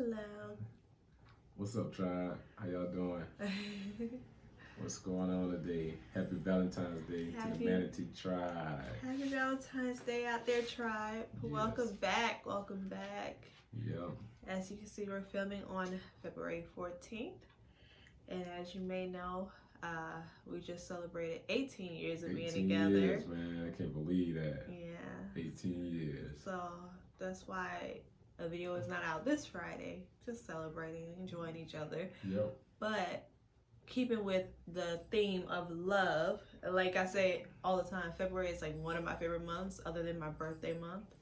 Hello. What's up, tribe? How y'all doing? What's going on today? Happy Valentine's Day to the Manatee tribe. Happy Valentine's Day out there, tribe. Yes. Welcome back. Welcome back. Yeah. As you can see, we're filming on February 14th. And as you may know, we just celebrated 18 years of being together. 18 years, man. I can't believe that. Yeah. 18 years. So that's why a video is not out this Friday. Just celebrating, enjoying each other. Yep. But keeping with the theme of love, like I say all the time, February is like one of my favorite months other than my birthday month.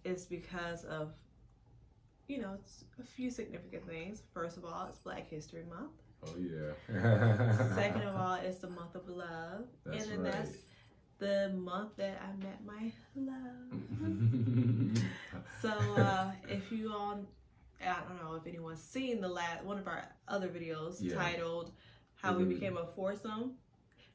It's because of, it's a few significant things. First of all, it's Black History Month. Oh, yeah. Second of all, it's the month of love. That's and then right. That's the month that I met my love. So if you all, I don't know if anyone's seen one of our other videos titled How We Became a Foursome.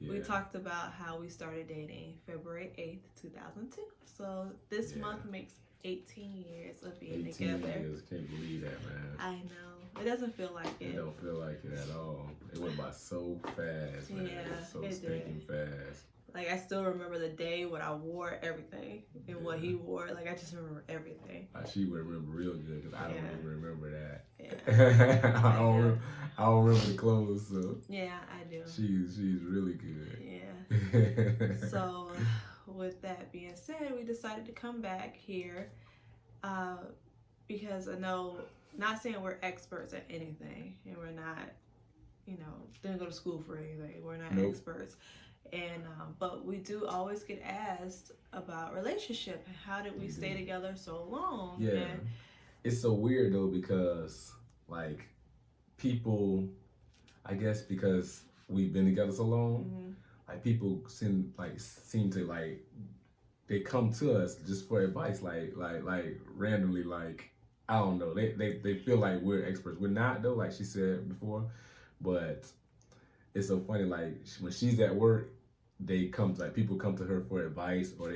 Yeah. We talked about how we started dating February 8th, 2002. So this month makes 18 years of being 18 together. Years. Can't believe that, man. I know. It doesn't feel like it. It don't feel like it at all. It went by so fast, man. Yeah, so stinking fast. Like, I still remember the day when I wore everything and what he wore. Like, I just remember everything. She would remember real good because I don't even remember that. Yeah. I don't remember the clothes, so. Yeah, I do. She's really good. Yeah. So, with that being said, we decided to come back here because I know, not saying we're experts at anything, and we're not, didn't go to school for anything. We're not experts. And but we do always get asked about relationship. How did we stay together so long? Yeah, and it's so weird though because like people, I guess because we've been together so long, like people seem to like they come to us just for advice, like randomly, like I don't know, they feel like we're experts. We're not though, like she said before, but it's so funny, like when she's at work, people come to her for advice, or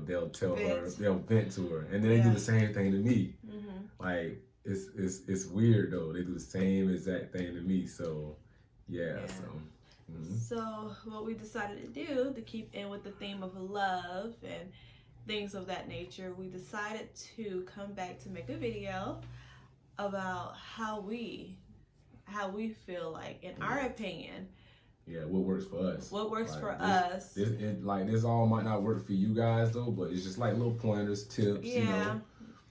they'll tell her, they'll vent to her, and then they do the same thing to me. Like it's weird though. They do the same exact thing to me. So So what we decided to do to keep in with the theme of love and things of that nature, we decided to come back to make a video about how we feel like, in our opinion. Yeah, what works for us. What works for us. This all might not work for you guys though, but it's just like little pointers, tips, Yeah.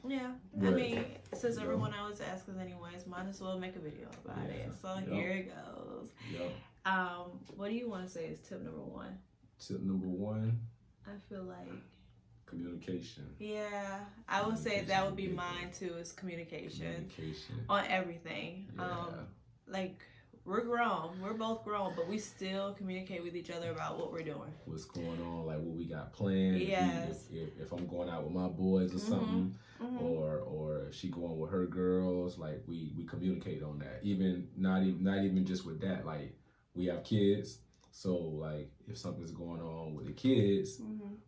But, I mean, since everyone always asks us anyways, might as well make a video about it. So here it goes. What do you want to say is tip number one? Tip number one? I feel like communication. Yeah, I would say that would be mine too, is communication. On everything. Like, we're grown. We're both grown, but we still communicate with each other about what we're doing. What's going on, like what we got planned. Yes. If I'm going out with my boys or something, or she going with her girls, like we communicate on that. Even not even just with that, like we have kids, so like if something's going on with the kids,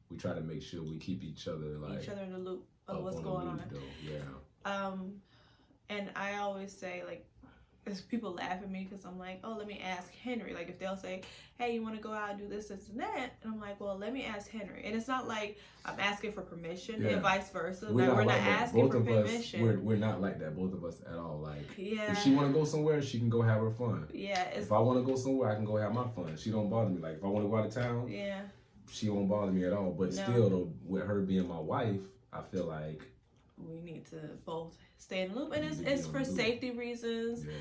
we try to make sure we keep each other in the loop of what's going on. Yeah. And I always say, like, people laugh at me because I'm like, oh, let me ask Henry. Like, if they'll say, hey, you want to go out and do this, and that, and I'm like, well, let me ask Henry. And it's not like I'm asking for permission and vice versa. We're not asking for permission. We're not like that, both of us at all. Like, yeah. If she want to go somewhere, she can go have her fun. Yeah. If I want to go somewhere, I can go have my fun. She don't bother me. Like, if I want to go out of town, she won't bother me at all. But still, though, with her being my wife, I feel like we need to both stay in the loop, and it's for safety reasons. Yeah.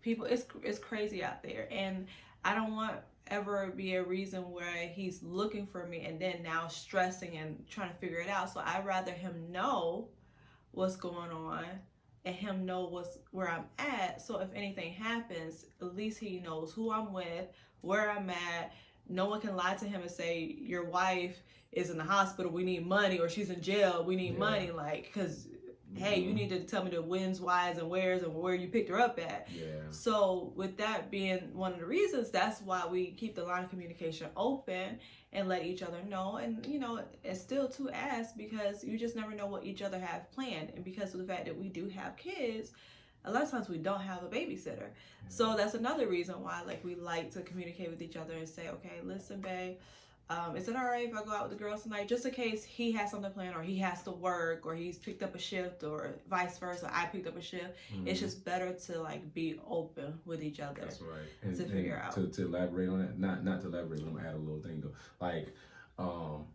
People, it's crazy out there, and I don't want ever be a reason where he's looking for me and then now stressing and trying to figure it out. So I'd rather him know what's going on and him know where I'm at. So if anything happens, at least he knows who I'm with, where I'm at. No one can lie to him and say, your wife is in the hospital, we need money, or she's in jail, we need money, like, because hey, you need to tell me the whens, whys, and wheres and where you picked her up at. Yeah. So with that being one of the reasons, that's why we keep the line of communication open and let each other know. And, you know, and still to ask, because you just never know what each other have planned. And because of the fact that we do have kids, a lot of times we don't have a babysitter. So that's another reason why, like, we like to communicate with each other and say, okay, listen, babe, is it all right if I go out with the girls tonight? Just in case he has something planned, or he has to work, or he's picked up a shift, or vice versa, I picked up a shift. It's just better to, like, be open with each other. That's right. And, to figure out. To elaborate on that, not to elaborate, but I'm gonna add a little thing though.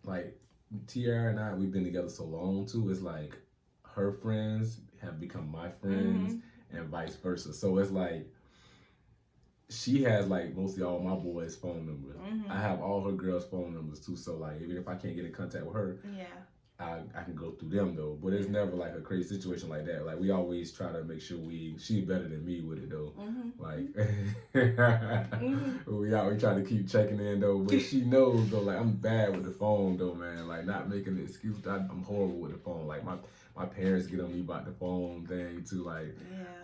Like Tiara and I, we've been together so long too. It's like her friends have become my friends, and vice versa. So it's like, she has like mostly all my boys' phone numbers. I have all her girls' phone numbers too. So like, even if I can't get in contact with her, I can go through them though. But it's never like a crazy situation like that. Like, we always try to make sure she's better than me with it though. Like, we try to keep checking in though. But she knows though, like, I'm bad with the phone though, man. Like, not making an excuse. I'm horrible with the phone. Like, my parents get on me about the phone thing too. Like,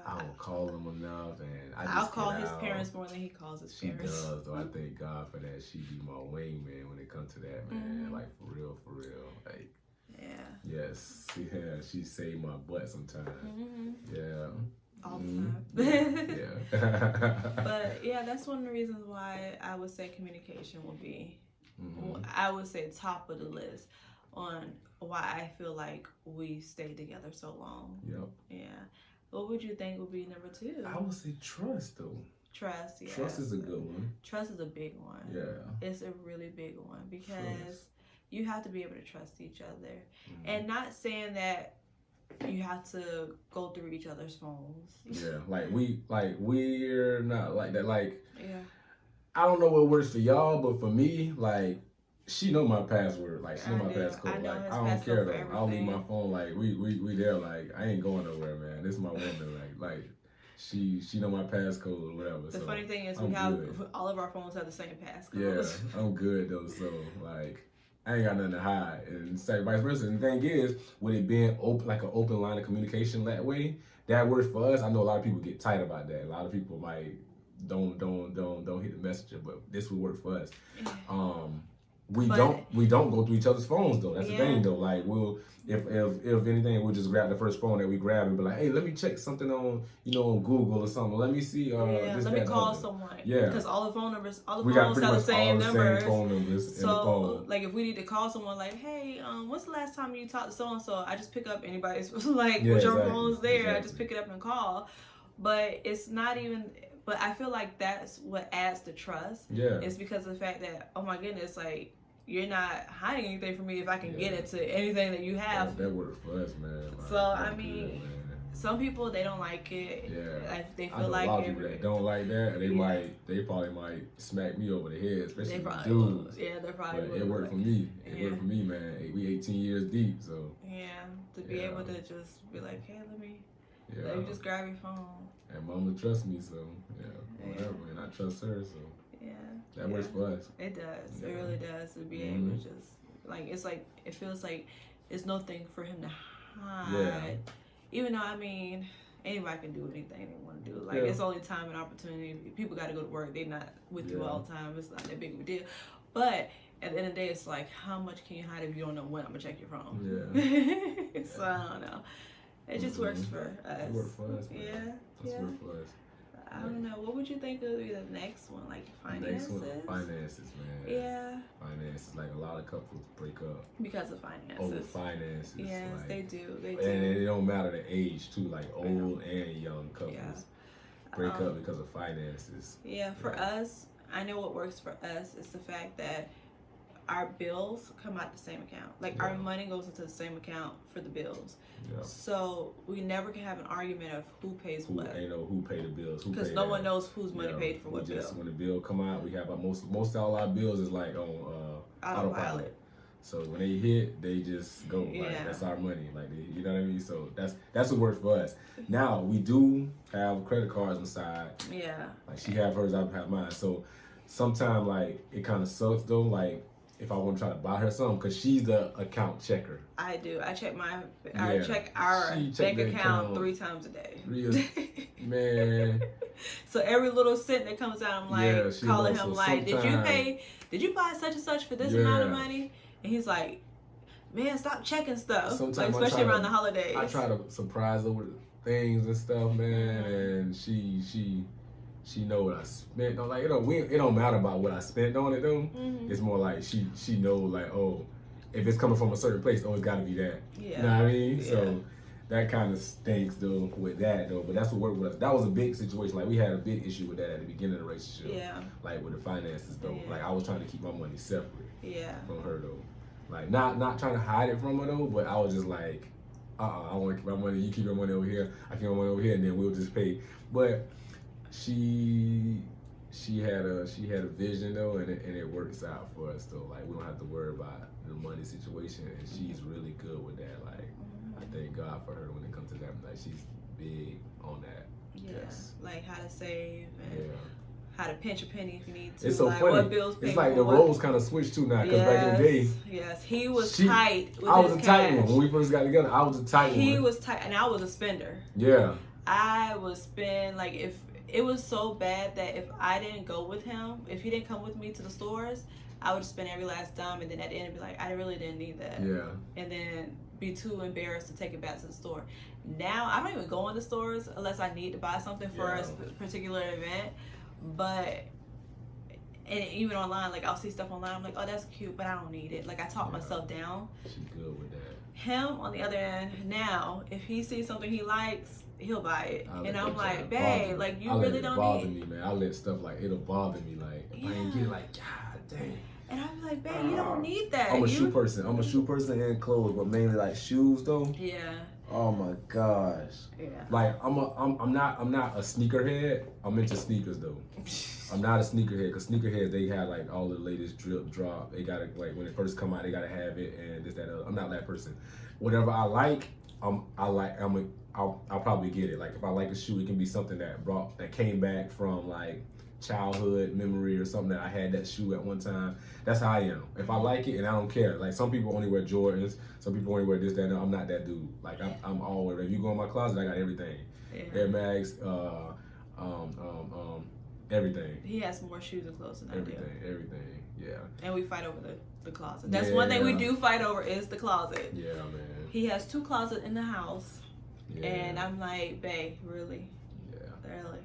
I don't call them enough, and I'll call his parents more than he calls his parents. She does, though. I thank God for that. She be my wingman when it comes to that, man. Like, for real. Like, yes, she saved my butt sometimes. Yeah. All the time. But yeah, that's one of the reasons why I would say communication will be, I would say, top of the list on why I feel like we stay together so long. Yep. Yeah. What would you think would be number 2? I would say trust, though. Trust, yeah. Trust is a good one. Trust is a big one. Yeah. It's a really big one, because you have to be able to trust each other. And not saying that you have to go through each other's phones. Yeah, we're not like that. Like, yeah. I don't know what works for y'all, but for me, like, she know my password. Like, she know my passcode. Like, I don't care though. I'll leave my phone. Like, we there. Like, I ain't going nowhere, man. This is my woman. Like she know my passcode or whatever. The funny thing is, all of our phones have the same passcode. Yeah, I'm good though. So like, I ain't got nothing to hide, and say vice versa. And the thing is, with it being open, like an open line of communication that way, that works for us. I know a lot of people get tight about that. A lot of people might don't hit the messenger, but this would work for us. We don't go through each other's phones though. That's the thing though. Like, we'll if anything, we'll just grab the first phone that we grab and be like, hey, let me check something on on Google or something. Let me see. Let me call someone. Yeah, because all the phone numbers, all the phones have the same numbers. Same phone numbers. So like, if we need to call someone, like, hey, what's the last time you talked to so and so? I just pick up anybody's like, whichever phone's there, I just pick it up and call. But it's not even. But I feel like that's what adds to trust. Yeah, it's because of the fact that, oh my goodness, like, you're not hiding anything from me if I can get into anything that you have. That works for us, man. Like, so I mean, some people, they don't like it. Yeah, like, they feel like a lot of people that don't like that. They probably might smack me over the head, especially the dudes. Yeah, they probably. But it worked for me. It worked for me, man. We 18 years deep, so. Yeah, to be able to just be like, hey, let me just grab your phone. And Mama trusts me, so whatever, and I trust her, so. Yeah. That works for us. It does. Yeah. It really does, to be able to just, like, it's like, it feels like it's nothing for him to hide. Yeah. Even though, I mean, anybody can do anything they want to do. Like, it's only time and opportunity. People got to go to work. They're not with you all the time. It's not that big of a deal. But at the end of the day, it's like, how much can you hide if you don't know when I'm going to check your phone? Yeah. So, I don't know. It just works for us. It works for us, man. Yeah. It's work for us. I don't know. What would you think would be the next one? Like, finances? The next one, finances, man. Yeah. Finances. Like, a lot of couples break up because of finances. Over finances. Yes, like, they do. They do. And it don't matter the age, too. Like, old and young couples break up because of finances. Yeah, for us, I know what works for us is the fact that our bills come out the same account. Like, our money goes into the same account for the bills. Yeah. So we never can have an argument of who pays what. Ain't know who paid the bills. Because no one knows whose money paid for what bill. When the bill come out, we have most of all our bills is like on autopilot. So when they hit, they just go. Like, that's our money. Like, you know what I mean? So that's what works for us. Now we do have credit cards inside. Yeah. Like, she have hers, I have mine. So sometimes, like, it kind of sucks though. Like, if I want to try to buy her something, because she's the account checker. I do. I check Yeah. check our She check bank the account 3 times a day. Man. So every little cent that comes out, I'm like calling him like, did you buy such and such for this amount of money? And he's like, man, stop checking stuff. Sometimes like, especially around the holidays. I try to surprise her with things and stuff, man, and she know what I spent on. Like, it don't matter about what I spent on it though. It's more like she know, like, oh, if it's coming from a certain place, oh, it's got to be that. Yeah. You know what I mean? Yeah. So that kind of stinks though with that though. But that's what worked with us. That was a big situation. Like, we had a big issue with that at the beginning of the relationship. Yeah. Like with the finances though. Yeah. Like, I was trying to keep my money separate. Yeah. From her though. Like, not trying to hide it from her though, but I was just like, I want to keep my money. You keep your money over here. I keep my money over here, and then we'll just pay. But she had a vision though, and it works out for us though. Like, we don't have to worry about the money situation, and she's really good with that. Like, I thank God for her when it comes to that. Like, she's big on that. Yeah. Yes. Like how to save and Yeah. how to pinch a penny if you need to. It's so like funny. What bills it's like the roles kind of switched too now. Because back in the day, yes, he was tight. With I was his a tight cash. one when we first got together. I was a tight one. He was tight, and I was a spender. Yeah. I would spend, like, if it was so bad that if I didn't go with him, if he didn't come with me to the stores, I would spend every last dime, and then at the end be like, I really didn't need that. Yeah. And then be too embarrassed to take it back to the store. Now I don't even go in the stores unless I need to buy something for a particular event. But and even online, like, I'll see stuff online, I'm like, oh, that's cute, but I don't need it. Like, I talk myself down. She's good with that. Him, on the other end, now, if he sees something he likes, he'll buy it. And I'm like, babe, like, you really don't need it. It'll bother me, man. I let stuff, like, it'll bother me. Like, if I ain't get it, like, God dang. And I'm like, babe, you don't need that. I'm a shoe person. I'm a shoe person and clothes, but mainly like shoes though. Yeah. Oh my gosh. Yeah. Like, I'm not a sneakerhead. I'm into sneakers though. I'm not a sneakerhead, because sneakerheads, they have like all the latest drop. They gotta, like, when it first come out, they gotta have it and this, that, other. I'm not that person. Whatever I like, I'll probably get it. Like, if I like a shoe, it can be something that came back from like childhood memory or something that I had that shoe at one time. That's how I am. If I like it, and I don't care. Like, some people only wear Jordans, some people only wear this, that, and I'm not that dude. Like, I'm always, if you go in my closet, I got everything. Yeah. Air Max, everything. He has more shoes and clothes than I do. Everything, yeah. And we fight over the closet. That's one thing we do fight over is the closet. Yeah, man. He has 2 closets in the house. Yeah. And I'm like, babe, really? Yeah. Really?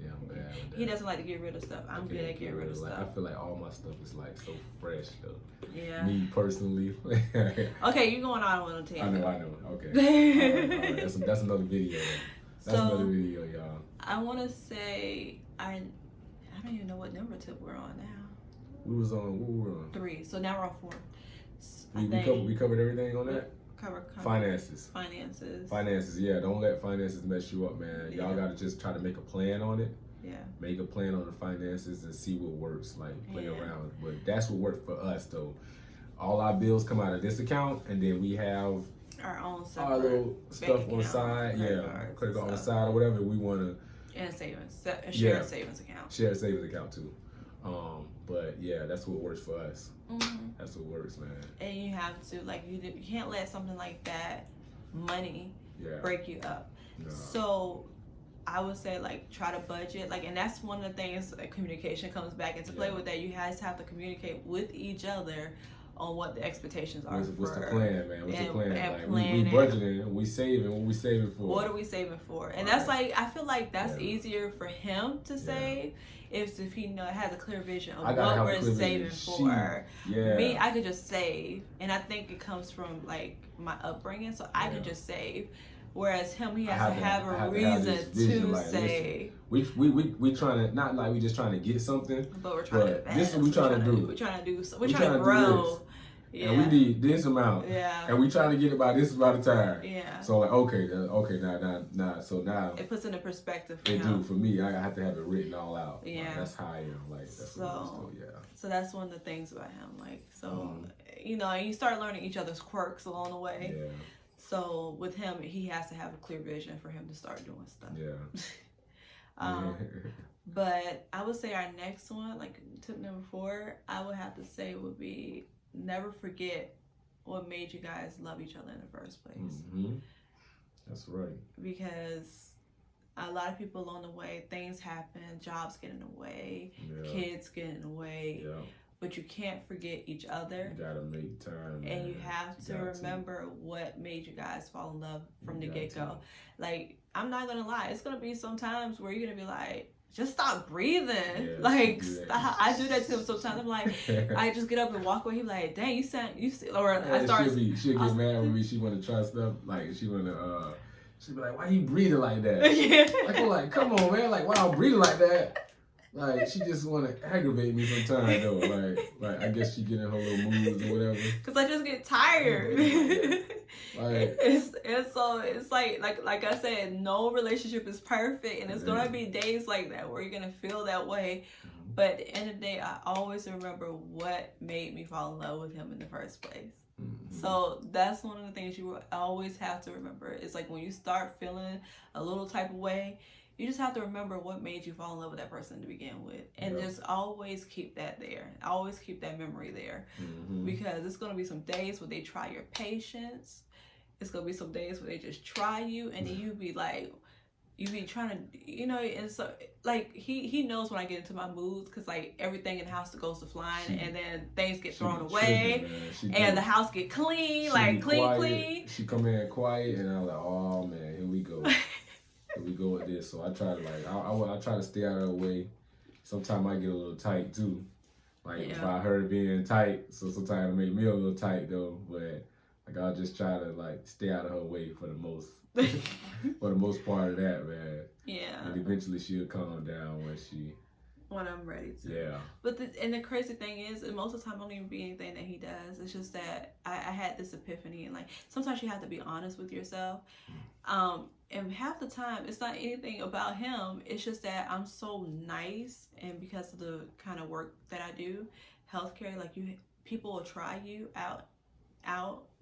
Yeah, I'm bad with that. He doesn't like to get rid of stuff. I'm good at getting rid of stuff. I feel like all my stuff is like so fresh though. Yeah. Me personally. Okay, you're going on a tangent. I know. Okay. All right. That's another video. That's another video, y'all. I want to say I don't even know what number tip we're on now. We was on. What were we on? 3. So now we're on 4. We covered everything on that. Finances. Yeah, don't let finances mess you up, man. Y'all gotta just try to make a plan on it. Yeah. Make a plan on the finances and see what works. Like, play around. But that's what worked for us though. All our bills come out of this account, and then we have our own separate our little stuff on the side. Credit card on the side or whatever we wanna. And a shared savings account. Shared savings account too. But yeah, that's what works for us. Mm-hmm. That's what works, man. And you have to, like, you can't let something like that, money, break you up. No. So I would say, like, try to budget. Like, and that's one of the things that communication comes back into play with that. You guys have to communicate with each other on what the expectations are. What's the plan, man? What's the plan? And like, we budgeting, we saving. What we saving for? What are we saving for? And that's like, I feel like that's easier for him to save if he has a clear vision of what we're saving for. Me, I could just save, and I think it comes from like my upbringing, so I could just save. Whereas him, he has to have a reason to like, save. Listen, we trying to, not like we just trying to get something, but we're trying to advance. This is what we trying to do. We're trying to grow. Yeah. And we need this amount. Yeah. And we trying to get it by this amount of time. Yeah. So like, okay, nah. So now it puts into perspective for him. It do for me. I have to have it written all out. Yeah. Like, that's how I am. Like, that's so that's one of the things about him. Like, so you know, you start learning each other's quirks along the way. Yeah. So with him, he has to have a clear vision for him to start doing stuff. Yeah. But I would say our next one, like tip number 4, I would have to say would be never forget what made you guys love each other in the first place. Mm-hmm. That's right. Because a lot of people along the way, things happen, jobs get in the way, Yeah. kids get in the way, Yeah. but you can't forget each other. You gotta make time. And man. you have to got remember what made you guys fall in love from the You got get-go. to. Like, I'm not gonna lie, it's gonna be some times where you're gonna be like, just stop breathing. Yeah, like, do that. stop. I do that to him sometimes. I'm like, I just get up and walk away. He be like, dang, or I start. She'll get mad with me. She wanna try stuff like she'll be like, why you breathing like that? Yeah. Like I'm like, come on, man. Like, why I'm breathing like that? Like, she just wanna aggravate me sometimes though. Like I guess she get in her little moods or whatever. Cause I just get tired. Like, it's like I said, no relationship is perfect, and it's gonna be days like that where you're gonna feel that way. But at the end of the day, I always remember what made me fall in love with him in the first place. mm-hmm. So that's one of the things you will always have to remember. It's like when you start feeling a little type of way, you just have to remember what made you fall in love with that person to begin with. And Yep. just always keep that there. Always keep that memory there. Mm-hmm. Because it's going to be some days where they try your patience. It's going to be some days where they just try you. And then you be like, you be trying to, and so, like, he knows when I get into my moods, because, like, everything in the house goes to flying, and then things get thrown away, and the house get clean, like, clean. She come in quiet, and I'm like, oh, man, here we go. Here we go with this. So I try to, like, I try to stay out of her way. Sometimes I get a little tight, too. Like, by her being tight, so sometimes it make me a little tight, though, but, like, I'll just try to, like, stay out of her way for the most part of that, man. Yeah. And eventually she'll calm down when I'm ready to. Yeah. But the crazy thing is, and most of the time, it don't even be anything that he does. It's just that I had this epiphany, and like sometimes you have to be honest with yourself. And half the time, it's not anything about him. It's just that I'm so nice, and because of the kind of work that I do, healthcare, like people will try you out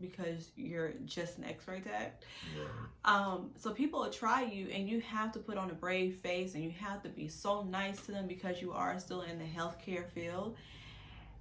because you're just an X-ray tech. Yeah. So people will try you, and you have to put on a brave face, and you have to be so nice to them because you are still in the healthcare field.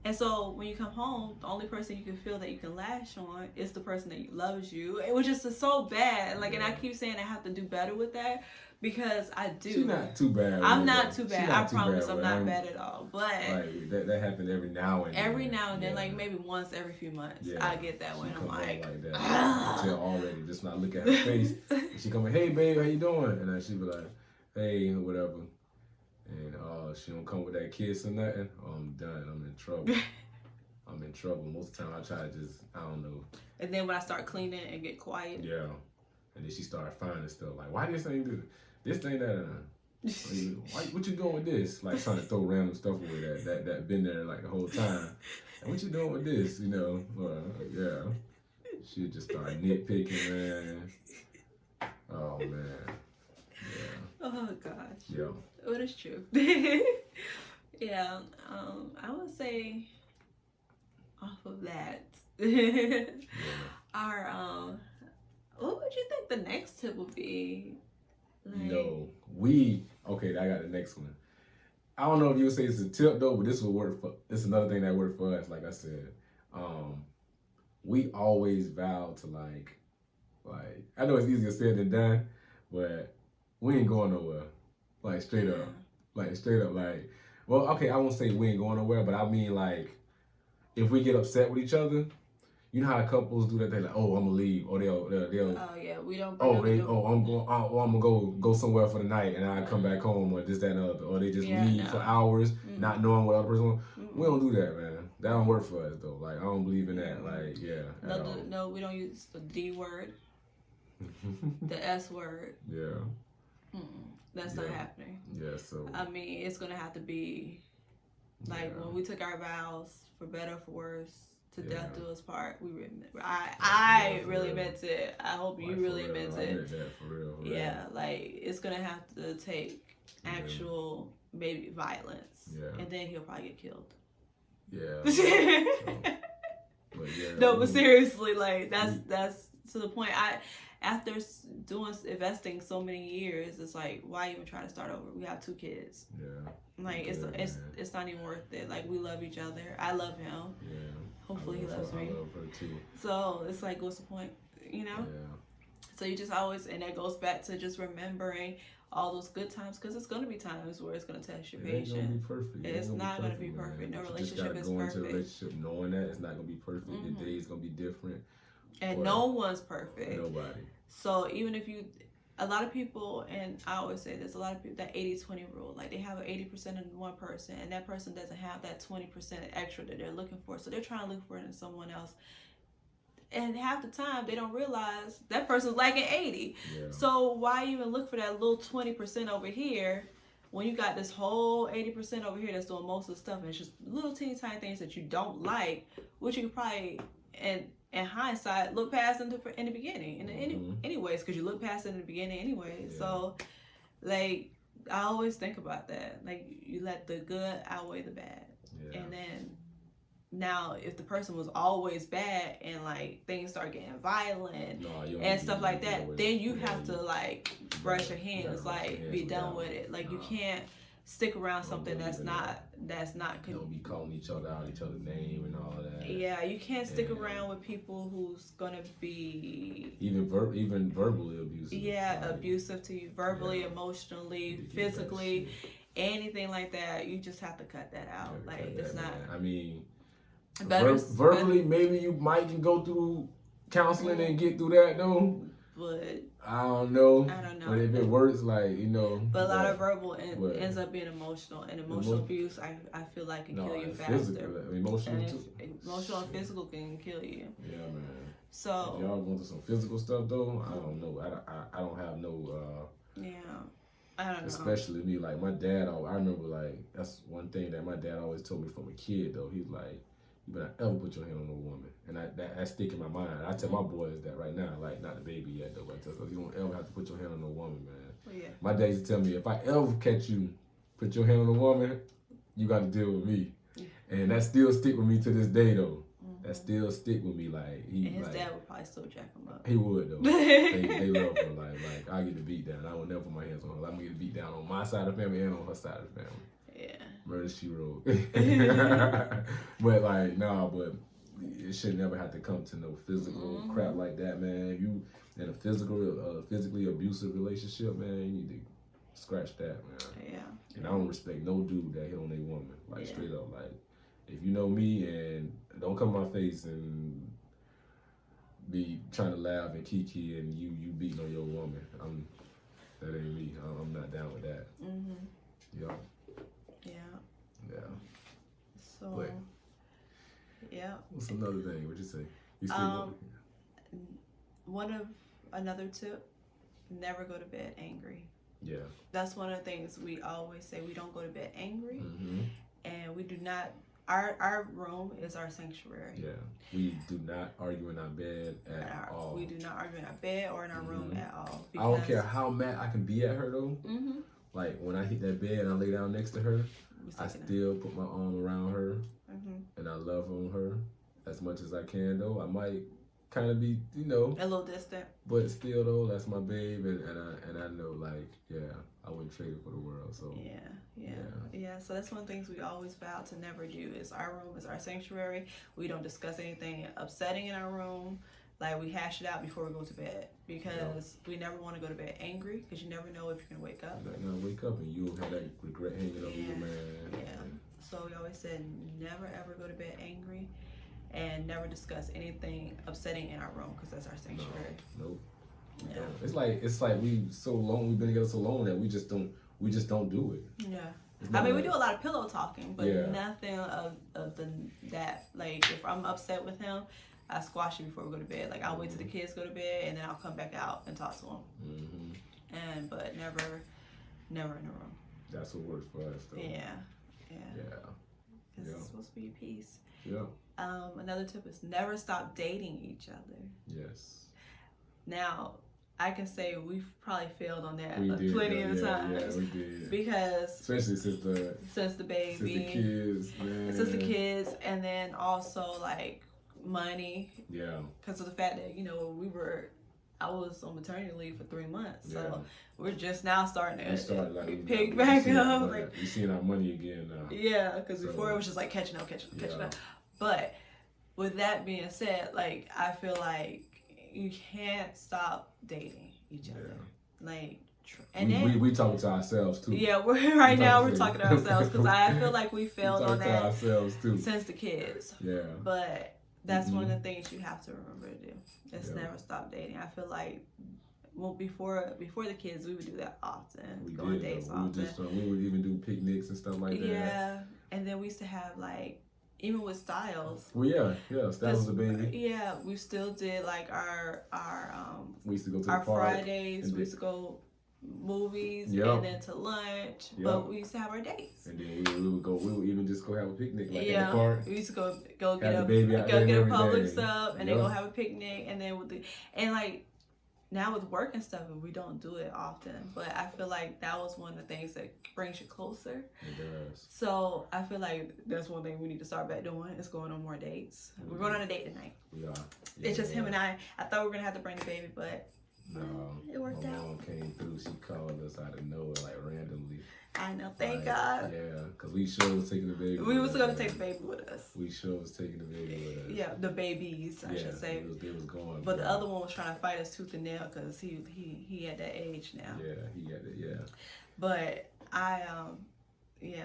And so when you come home, the only person you can feel that you can lash on is the person that loves you, which is so bad. Like, and I keep saying I have to do better with that, because I do. She's not too bad. I'm not too bad. I promise I'm not bad at all. But like that happens every now and then. Every now and then, like maybe once every few months, I get that one. I'm like that. I can tell already. Just not look at her face. She come in, hey babe, how you doing? And then she be like, hey, whatever. And she don't come with that kiss or nothing. Oh, I'm done. I'm in trouble. I'm in trouble. Most of the time I try to just, I don't know. And then when I start cleaning and get quiet. Yeah. And then she started finding stuff like, why this ain't this thing that what you doing with this? Like trying to throw random stuff away that been there like the whole time. And what you doing with this? Yeah. She just started nitpicking, man. Oh man. Yeah. Oh gosh. Yeah. What is true? Yeah. I would say off of that. Our what would you think the next tip would be? Like, Okay, I got the next one. I don't know if you would say it's a tip though, but this will work for. It's another thing that worked for us. Like I said, we always vow to like. I know it's easier said than done, but we ain't going nowhere. Like straight up, like. Well, okay, I won't say we ain't going nowhere, but I mean like, if we get upset with each other. You know how couples do that? They're like, "Oh, I'm gonna leave," or they'll. Oh yeah, we don't. I'm gonna go somewhere for the night, and I come back home, or this, that, and the other, or they just leave for hours, not knowing what other person. We don't do that, man. That don't work for us though. Like I don't believe in that. Like No, we don't use the D word, the S word. Yeah. That's not happening. Yeah. So. I mean, it's gonna have to be like when we took our vows, for better, for worse. To death do us part. I really meant it. I hope you really meant it. I meant that for real. Yeah, like it's gonna have to take actual maybe violence. Yeah. And then he'll probably get killed. Yeah. No, but seriously, like that's to the point after doing investing so many years, it's like, why even try to start over? We have 2 kids. Yeah. Like it's not even worth it. Like we love each other. I love him. Yeah. Hopefully he loves me. I love her too. So it's like, what's the point? You know? Yeah. So you just always, and that goes back to just remembering all those good times, because it's going to be times where it's going to test your patience. It ain't gonna be perfect. It's not going to be perfect. No relationship is perfect. You just gotta go into a relationship knowing that it's not going to be perfect. Your day's going to be different. And no one's perfect. Nobody. So even if a lot of people, and I always say this, a lot of people, that 80-20 rule, like they have an 80% in one person, and that person doesn't have that 20% extra that they're looking for. So they're trying to look for it in someone else. And half the time, they don't realize that person's lacking 80. Yeah. So why even look for that little 20% over here when you got this whole 80% over here that's doing most of the stuff, and it's just little teeny tiny things that you don't like, which you could probably, in hindsight, look past in the beginning. Anyways, because you look past it in the beginning anyway. Yeah. So, like, I always think about that. Like, you let the good outweigh the bad. Yeah. And then, now, if the person was always bad and, like, things start getting violent and stuff like that, then you have to, like, brush your hands, like, be done with it. Like, you can't stick around something that's not don't be calling each other out, each other's name and all that. Yeah, you can't stick around with people who's gonna be even verbally abusive. Yeah, like, abusive to you, verbally, emotionally, physically, anything like that. You just have to cut that out. Like, it's not. I mean, verbally, maybe you might can go through counseling and get through that though. But I don't know. But if it works, like, you know. But a lot of verbal ends up being emotional, and emotional abuse, I feel like, can kill you faster. Emotional too. Emotional and physical can kill you. Yeah, man. So if y'all going through some physical stuff though, I don't know. I don't have no. Yeah. I don't know. Especially me, like my dad. I remember, like, that's one thing that my dad always told me from a kid though. He's like, you better not ever put your hand on a woman, and that stick in my mind. I tell my boys that right now, like, not the baby yet though, but you don't ever have to put your hand on a woman, man. Well, yeah. My dad used to tell me, if I ever catch you put your hand on a woman, you got to deal with me, and that still stick with me to this day though. That still stick with me, like and his dad would probably still jack him up. He would though. they love her, like I get the beat down. I will never put my hands on her. I'm gonna get the beat down on my side of the family and on her side of the family. Yeah. Murder, she wrote. But like, but it should never have to come to no physical crap like that, man. If you in a physically abusive relationship, man, you need to scratch that, man. Yeah. And I don't respect no dude that hit on a woman, like straight up. Like, if you know me, and don't come in my face and be trying to laugh and kiki and you beating on your woman, that ain't me. I'm not down with that. Yeah. Yeah. So, but, yeah. What's another thing? What'd you say? You still another tip, never go to bed angry. Yeah. That's one of the things we always say. We don't go to bed angry, and we do not. Our room is our sanctuary. Yeah. We do not argue in our bed at all. We do not argue in our bed or in our room at all. I don't care how mad I can be at her though. Like, when I hit that bed and I lay down next to her, I still put my arm around her, and I love on her as much as I can though. I might kind of be, a little distant, but still though, that's my babe, and I know, like, I wouldn't trade it for the world. So yeah. So that's one of the things we always vow to never do. Is our room is our sanctuary. We don't discuss anything upsetting in our room. Like, we hash it out before we go to bed, because we never want to go to bed angry, because you never know if you're gonna wake up. You're gonna wake up and you'll have that regret hanging over you, man. Yeah. So we always said never ever go to bed angry, and never discuss anything upsetting in our room, because that's our sanctuary. Nope. Yeah. It's like we've been together so long that we just don't do it. Yeah. I mean, we do a lot of pillow talking, but nothing of that. Like, if I'm upset with him, I squash it before we go to bed. Like, I'll wait till the kids go to bed, and then I'll come back out and talk to them. But never in the room. That's what works for us, though. Yeah. Because it's supposed to be peace. Yeah. Another tip is never stop dating each other. Yes. Now, I can say we've probably failed on that plenty of times. Yeah, we did. Because especially since the baby, since the kids, man. Since the kids, and then also, like, money, Yeah. because of the fact that, you know, I was on maternity leave for 3 months. So we're just now starting We to started like pick back up. Like we seeing our money again now. Yeah, because before it was just like catching up. But with that being said, like, I feel like you can't stop dating each other. Like, and we talking to ourselves too. Yeah, we're talking to ourselves, because I feel like we failed on that ourselves too since the kids. Yeah. But that's one of the things you have to remember to do. Is never stop dating. I feel like, well, before the kids, we would do that often. We go on dates often. We would even do picnics and stuff like that. Yeah, and then we used to have, like, even with Styles. Well, yeah, Styles was a baby. Yeah, we still did like our we used to go to our the park Fridays. We used to go movies Yep. and then to lunch. Yep. But we used to have our dates. And then we would even just go have a picnic like in the park. We used to go get the baby out there get a every Publix day. sub and then go have a picnic, and then and like now with work and stuff, we don't do it often. But I feel like that was one of the things that brings you closer. It does. So I feel like that's one thing we need to start back doing, is going on more dates. We're going on a date tonight. We are. It's just him and I. I thought we were gonna have to bring the baby, but no, it worked my out. mom came through. She called us out of nowhere, like randomly. I know, thank God. Yeah, because we sure was taking the baby. We was gonna take the baby with us. We sure was taking the baby with us. Yeah, the babies, I should say. It was going. But the other one was trying to fight us tooth and nail, because he at that age now. Yeah, he got it. Yeah. But we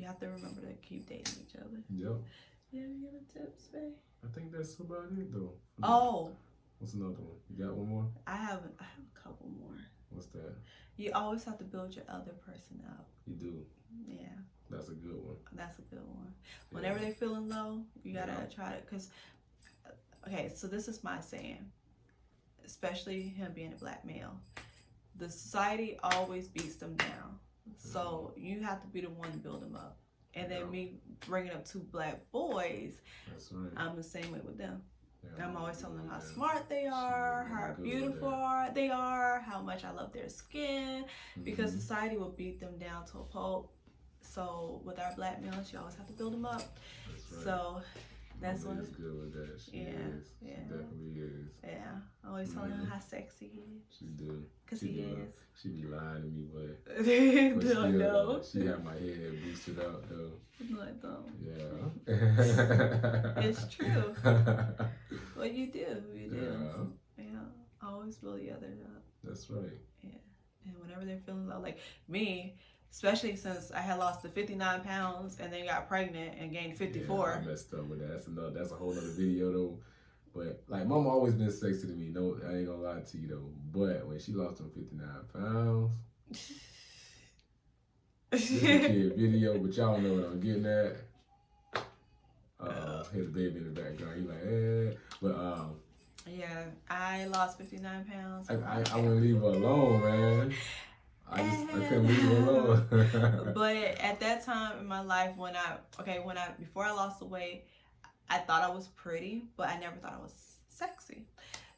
have to remember to keep dating each other. Yep. Yeah, you got tips, babe? I think that's about it though. Oh. What's another one? You got one more? I have a couple more. What's that? You always have to build your other person up. You do. Yeah. That's a good one. That's a good one. Whenever they're feeling low, you gotta try to, because, okay, so this is my saying, especially him being a black male. The society always beats them down. So you have to be the one to build them up. And then me bringing up 2 black boys, that's right. I'm the same way with them. Yeah, I'm always telling them how smart they are, how beautiful they are, how much I love their skin, because society will beat them down to a pulp. So with our black males, you always have to build them up. That's right. So that's what is good with that. She is. She definitely is. Yeah, I always telling him how sexy he is. She do. Cause he is. She be lying to me, but don't know. She had my head boosted up though. Like, don't. Yeah. It's true. Well, you do. Yeah. Always build the others up. That's right. Yeah. And whenever they're feeling low, like me, especially since I had lost the 59 pounds and then got pregnant and gained 54. Yeah, I messed up with that. That's a whole other video though. But like, mama always been sexy to me. No, I ain't gonna lie to you though. But when she lost them 59 pounds, this is a kid video, but y'all know what I'm getting at. Here's the baby in the background. He like, eh. But yeah, I lost 59 pounds. I wouldn't leave her alone, man. I couldn't leave her alone. But at that time in my life, before I lost the weight, I thought I was pretty, but I never thought I was sexy.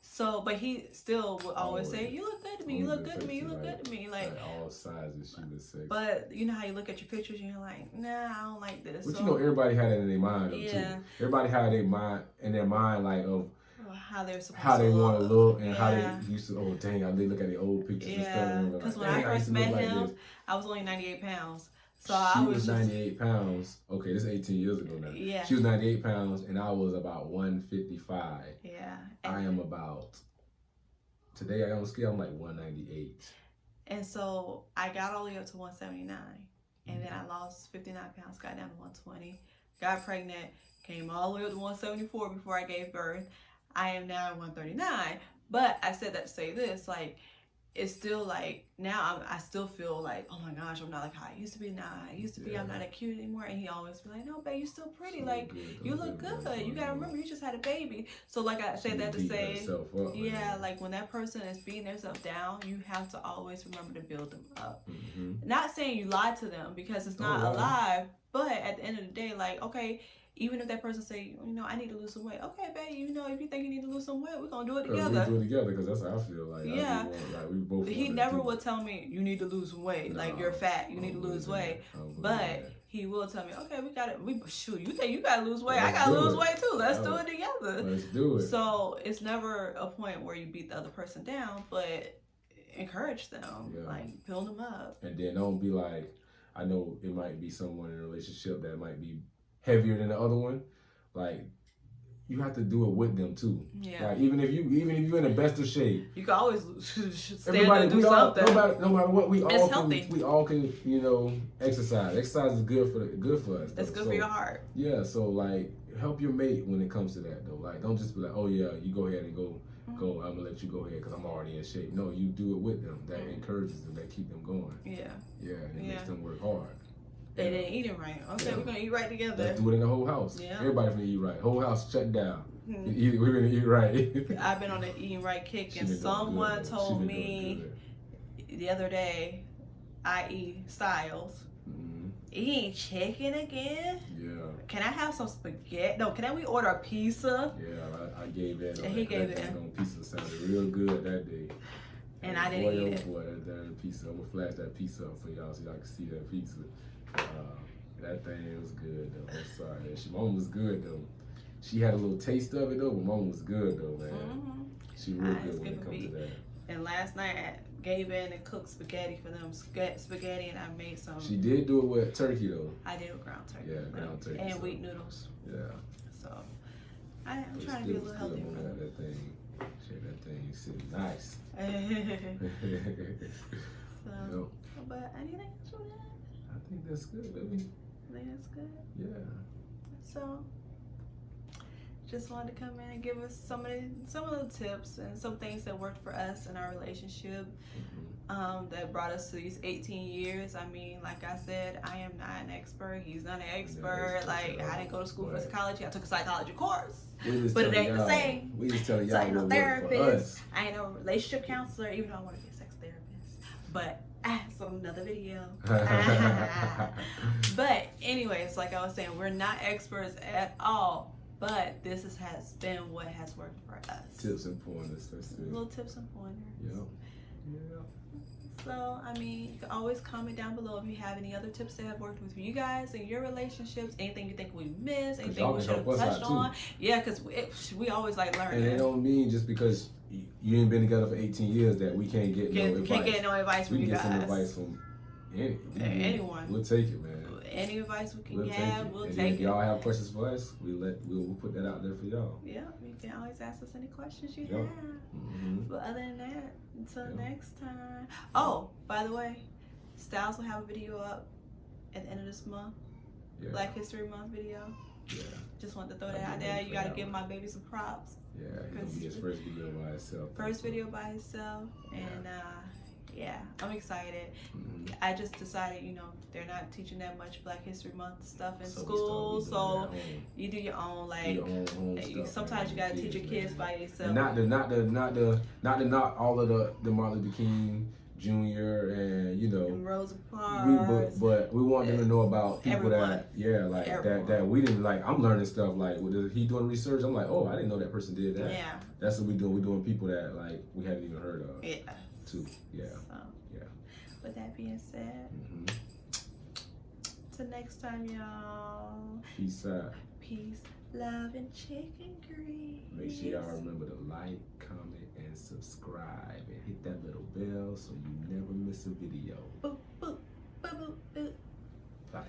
So, but he still would always say, "You look good to me. You look good to me. You look good to me." Like all sizes, she was sexy. But you know how you look at your pictures and you're like, "Nah, I don't like this." But you know, everybody had it in their mind though, too. Everybody had their mind like of how they're supposed how they want to look and how Yeah. they used to. Oh dang, I look at the old pictures and stuff. Because like, when I first met like him, this. I was only 98 pounds. So she I was 98 pounds. Okay, this is 18 years ago now. Yeah. She was 98 pounds and I was about 155. Yeah. I am about, today I on the scale, I'm like 198. And so I got all the way up to 179. And then I lost 59 pounds, got down to 120. Got pregnant, came all the way up to 174 before I gave birth. I am now at 139. But I said that to say this, like, it's still like, now I still feel like, oh my gosh, I'm not like how I used to be now. I used to be, I'm not that cute anymore. And he always be like, no, babe, you're still pretty. So like, you look good. You got to remember, you just had a baby. So like I said that to say, like when that person is beating themselves down, you have to always remember to build them up. Not saying you lie to them because it's not a lie, but at the end of the day, like, okay, even if that person say, you know, I need to lose some weight. Okay, babe, you know, if you think you need to lose some weight, we're going to do it together. We do it together because that's how I feel. Like, yeah. We both he never would tell me, you need to lose weight. No, like, you're fat. You need to lose weight. But he will tell me, okay, we got it. Shoot, you think you gotta lose weight? I Let's gotta do lose it. weight too. Let's do Oh. it together. Let's do it. So it's never a point where you beat the other person down, but encourage them, Yeah. like build them up. And then don't be like, I know it might be someone in a relationship that might be heavier than the other one. Like, you have to do it with them too. Yeah, Like even if you're in the best of shape, you can always stand everybody, and do we all, something. no matter what, we It's all healthy. can, exercise. Exercise is good for us. It's though. good So, for your heart. Yeah, so like help your mate when it comes to that though. Like don't just be like, oh yeah, you go ahead and go. I'm gonna let you go ahead because I'm already in shape. No, you do it with them. That encourages them. That keep them going. Yeah, Yeah, and it Yeah. makes them work hard. they didn't eat it right. Okay, Yeah. we're gonna eat right together. Let's do it in the whole house. Yeah. Everybody finna eat right. Whole house shut down. Mhm. We're gonna eat right. I've been on the eating right kick, She and been doing someone good, though. She told been me doing good. the other day, i.e. Styles, Mhm. eating chicken again. Yeah, Can I have some spaghetti? No, can we order a pizza? yeah. I gave that. And he gave it. On pizza sounded real good that day. And I didn't eat it. Boy, that damn pizza. I'm gonna flash that pizza up for y'all so y'all can see that pizza. That thing was good though. I'm sorry. Mom was good though. She had a little taste of it though, but Mom was good though, man. Mm-hmm. She real Nice, good when give it a comes to beat. that. And last night I gave in and cooked spaghetti for them. Spaghetti, and I made some. She did do it with turkey though. I did with ground turkey. Yeah, ground turkey, And so- wheat noodles. Yeah. So I'm But trying to be a little healthier. when we got that thing. Shit, that thing sitting nice. So, Yo, but anything else with that? I think that's good, baby. I think that's good. Yeah. So, just wanted to come in and give us some of the tips and some things that worked for us in our relationship. That brought us to these 18 years. I mean, like I said, I am not an expert. He's not an expert. Like, I didn't go to school for psychology. I took a psychology course. But it ain't the same. We just telling So y'all I ain't no what worked for therapist. us. I ain't no relationship counselor, even though I want to be a sex therapist. But that's another video. But anyways, like I was saying, we're not experts at all. But this has been what has worked for us. Tips and pointers. That's it. Little tips and pointers. Yeah. Yeah. So, I mean, you can always comment down below if you have any other tips that have worked with you guys in your relationships, anything you think we missed, anything y'all we can should have help us touched out, too. on. Yeah, because we always like learning. And it don't mean just because you ain't been together for 18 years that we can't get no advice. Can't get no advice from We you can get guys. some advice from Anyone. We'll take it, man. Any advice we can We'll have, take it. we'll And take if it. y'all have questions for us, we'll put that out there for y'all. Yeah, you can always ask us any questions you Yeah. have. Mm-hmm. But other than that, until Yeah. next time. Oh, by the way, Styles will have a video up at the end of this month. Yeah. Black History Month video. Yeah. Just wanted to throw I'll that be out there. ready You for gotta that give one. my baby some props. Yeah, it's gonna be his first video by itself. First video by himself, and yeah, I'm excited. Mhm. I just decided, they're not teaching that much Black History Month stuff in So we school, start so doing it at home. you do your own. Like, Do your own stuff, sometimes man, you gotta with teach your kids man. by yourself. And not all of the Martin Luther King Jr. and And Rosa Parks. but we want them to know about people Everyone. that we didn't like. I'm learning stuff like with he doing research. I'm like, oh, I didn't know that person did that. Yeah, That's what we doing. We're doing people that like we haven't even heard of yeah. too. Yeah. So, Yeah. with that being said, hmm till next time, y'all. Peace out. Peace, love, and chicken grease. Make sure y'all remember to like, comment, and subscribe, and hit that little bell so you never miss a video. Boop, boop, boop, boop, boop. Bye.